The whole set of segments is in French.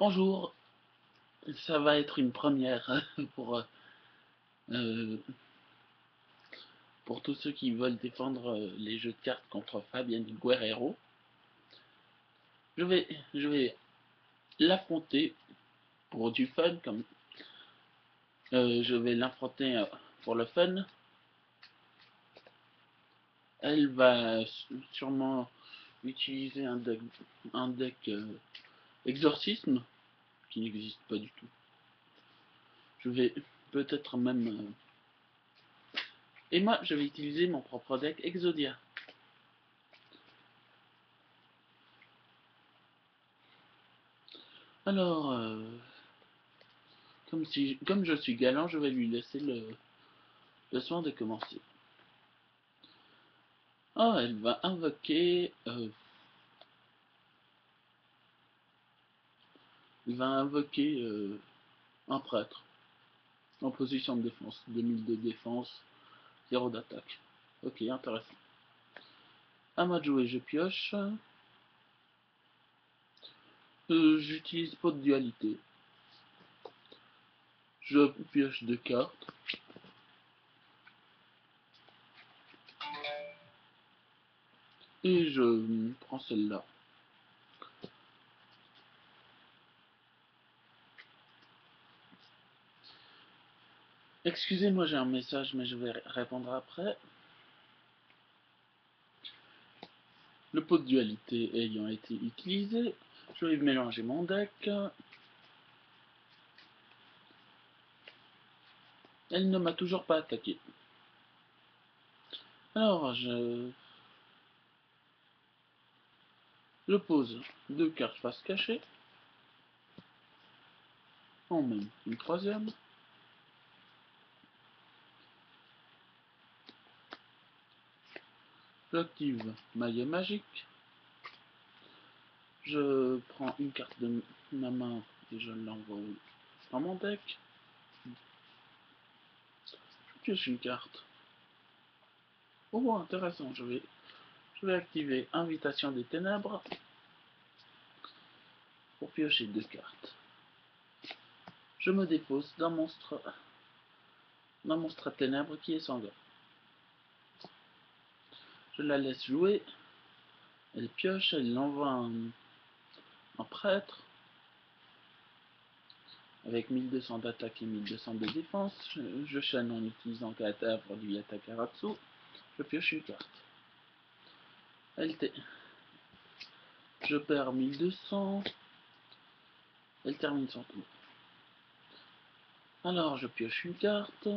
Bonjour, ça va être une première euh, pour tous ceux qui veulent défendre les jeux de cartes contre Fabien Guerrero. Je vais l'affronter pour du fun, comme je vais l'affronter pour le fun. Elle va sûrement utiliser un deck exorcisme qui n'existe pas du tout. Je vais peut-être même et moi je vais utiliser mon propre deck Exodia. Alors, comme je suis galant, je vais lui laisser le soin de commencer. Oh, elle va invoquer un prêtre en position de défense. 2000 de défense, 0 d'attaque. Ok, intéressant. À moi de jouer, je pioche. J'utilise pas de dualité. Je pioche 2 cartes. Et je prends celle-là. Excusez-moi, j'ai un message, mais je vais répondre après. Le pot de dualité ayant été utilisé, je vais mélanger mon deck. Elle ne m'a toujours pas attaqué. Alors, je pose 2 cartes face cachée. En même une troisième. J'active maillet magique. Je prends une carte de ma main et je l'envoie dans mon deck. Je pioche une carte. Oh, intéressant. Je vais activer Invitation des Ténèbres pour piocher 2 cartes. Je me dépose d'un monstre ténèbres qui est sanguin. Je la laisse jouer. Elle pioche, elle envoie un prêtre avec 1200 d'attaque et 1200 de défense. Je chaîne en utilisant Cadavre du Yatakaratsu. Je pioche une carte. Je perds 1200. Elle termine son tour. Alors je pioche une carte.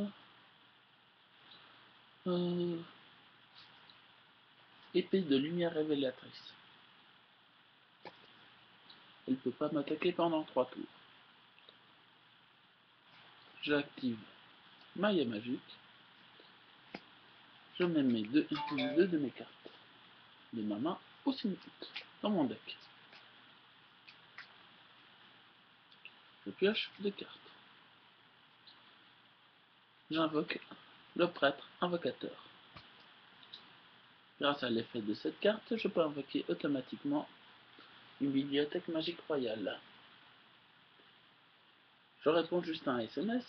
Euh, Épée de lumière révélatrice. Elle ne peut pas m'attaquer pendant 3 tours. J'active Maille magique. Je mets deux de mes cartes de ma main au cimetière, dans mon deck. Je pioche 2 cartes. J'invoque le prêtre invocateur. Grâce à l'effet de cette carte, je peux invoquer automatiquement une bibliothèque magique royale. Je réponds juste à un SMS.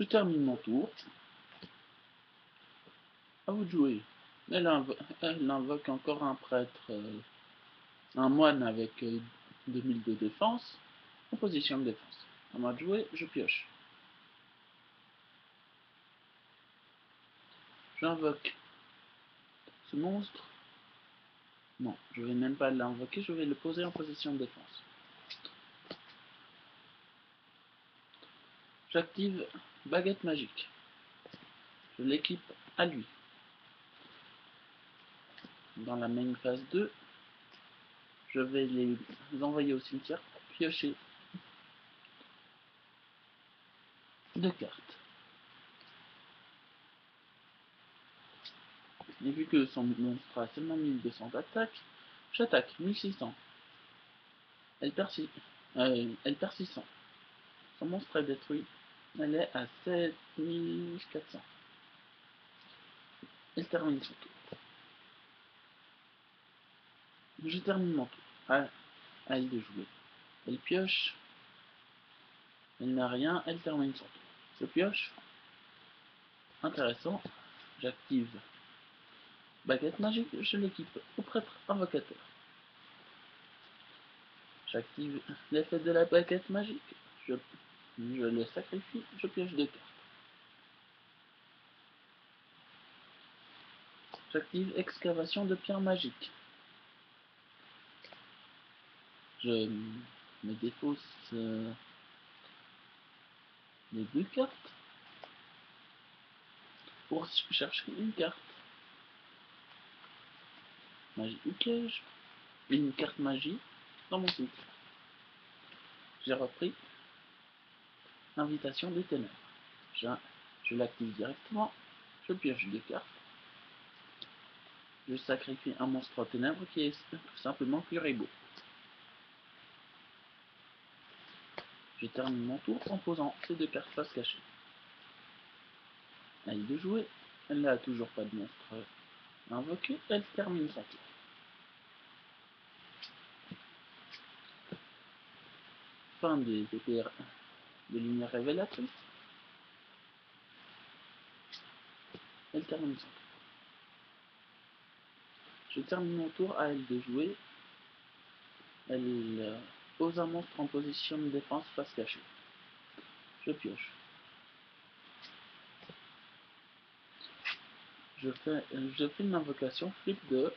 Je termine mon tour. À vous de jouer. Elle invoque encore un prêtre, un moine avec 2000 de défense, en position de défense. À moi de jouer, je pioche. J'invoque ce monstre. Non, je vais même pas l'invoquer, je vais le poser en position de défense. J'active Baguette magique. Je l'équipe à lui. Dans la main phase 2, je vais les envoyer au cimetière pour piocher 2 cartes. Et vu que son monstre a seulement 1200 d'attaque, J'attaque, 1600. Elle perd 600. Son monstre est détruit. Elle est à 7400. Elle termine son tour. Je termine mon tour. À elle de jouer. Elle pioche. Elle n'a rien. Elle termine son tour. Je pioche. Intéressant. J'active baguette magique. Je l'équipe au prêtre invocateur. J'active l'effet de la baguette magique. Je le sacrifie. Je pioche 2 cartes. J'active excavation de pierre magique. Je me dépose les 2 cartes pour chercher une carte. Magie ou piège. Une carte magie dans mon cimetière. J'ai repris invitation des ténèbres. Je l'active directement. Je pioche 2 cartes. Je sacrifie un monstre ténèbres qui est tout simplement Kuribo. Je termine mon tour en posant ces 2 cartes face cachée. À elle de jouer. Elle n'a toujours pas de monstre invoqué. Elle termine son tour. Fin des lumières révélatrices. Elle termine son tour. Je termine mon tour, à elle de jouer. Elle pose un monstre en position de défense face cachée. Je pioche. Je fais une invocation flip de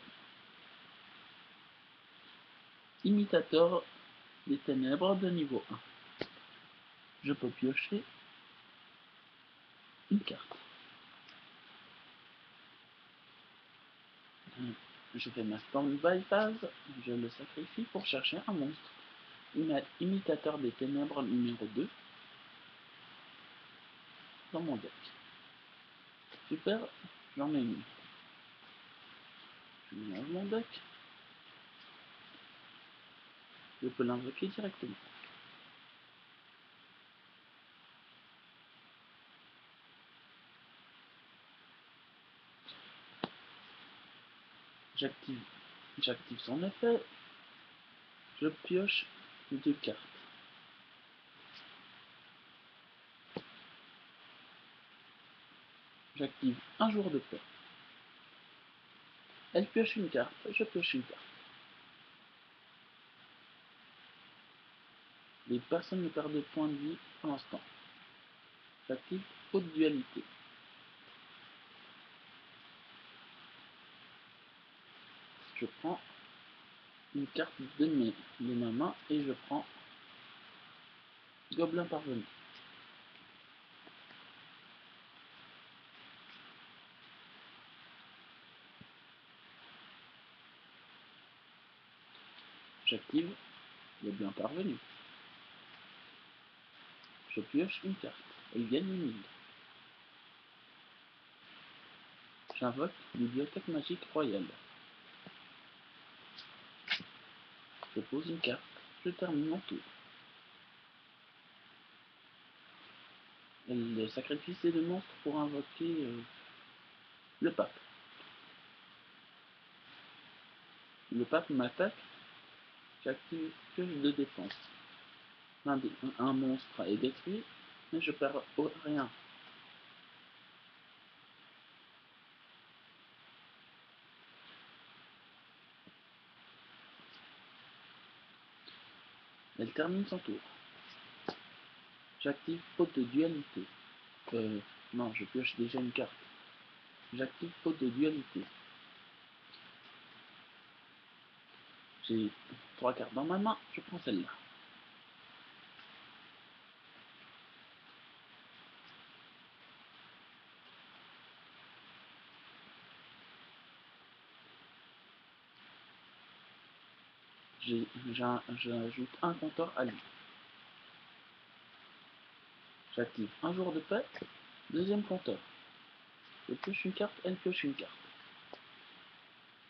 imitateur des ténèbres de niveau 1. Je peux piocher une carte. Je fais ma stand-by phase, je le sacrifie pour chercher un monstre. Imitateur des ténèbres numéro 2 dans mon deck. Super, j'en ai une. Je mélange mon deck. Je peux l'invoquer directement. J'active son effet. Je pioche 2 cartes. J'active un jour de paix. Elle pioche une carte, je pioche une carte. Les personnes ne perdent de points de vie pour l'instant. J'active haute dualité. Je prends une carte de ma main et je prends Gobelin parvenu. J'active Gobelin parvenu. Je pioche une carte. Elle gagne une île. J'invoque Bibliothèque magique royale. Je pose une carte. Je termine mon tour. Elle sacrifie ses 2 monstres pour invoquer le pape. Le pape m'attaque. J'active pioche de défense. Un monstre est détruit, mais je perds rien. Elle termine son tour. J'active faute de dualité. Non, je pioche déjà une carte. J'active faute de dualité. J'ai 3 cartes dans ma main, je prends celle-là. J'ajoute un compteur à lui. J'active un jour de paix, deuxième compteur. Je pioche une carte, elle pioche une carte.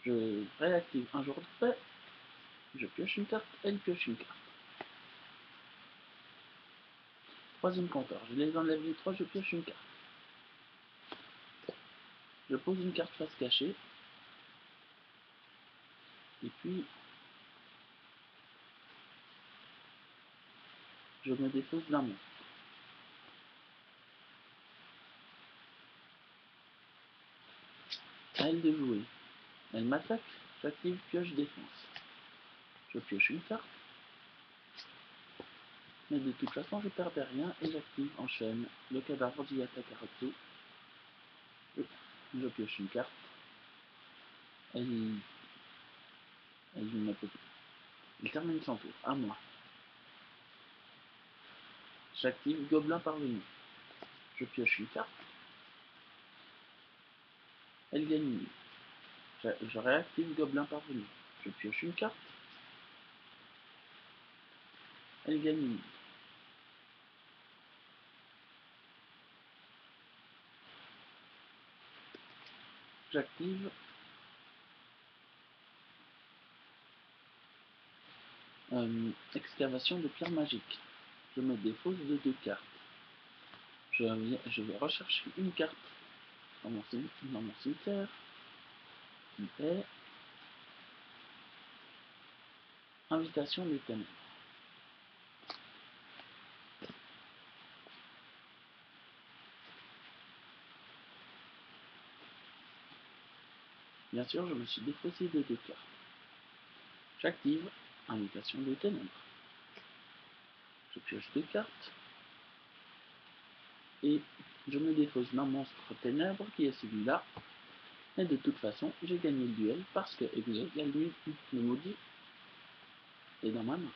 Je réactive un jour de paix, Je pioche une carte, elle pioche une carte. Troisième compteur, je les enlève les trois, je pioche une carte. Je pose une carte face cachée. Et puis, je me défausse d'un monstre. À elle de jouer. Elle m'attaque, j'active pioche défense. Je pioche une carte. Mais de toute façon, je perdais rien et j'active enchaîne. Le cadavre d'y attaque Aratsu. Je pioche une carte. Elle il termine son tour. À moi. J'active Gobelin parvenu. Je pioche une carte. Elle gagne une. Je réactive Gobelin parvenu. Je pioche une carte. Elle gagne une. J'active excavation de pierre magique. Je me défausse de 2 cartes. Je vais rechercher une carte dans mon cimetière qui est Invitation des ténèbres. Bien sûr, je me suis défaussé de 2 cartes. J'active Invitation des ténèbres. Je pioche 2 cartes et je me défausse d'un monstre ténèbres qui est celui-là. Et de toute façon, j'ai gagné le duel parce que Exodia, lui, le maudit, est dans ma main.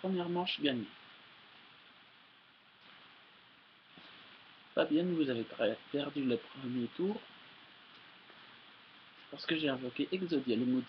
Première manche gagnée. Fabienne, vous avez perdu le premier tour parce que j'ai invoqué Exodia, le maudit.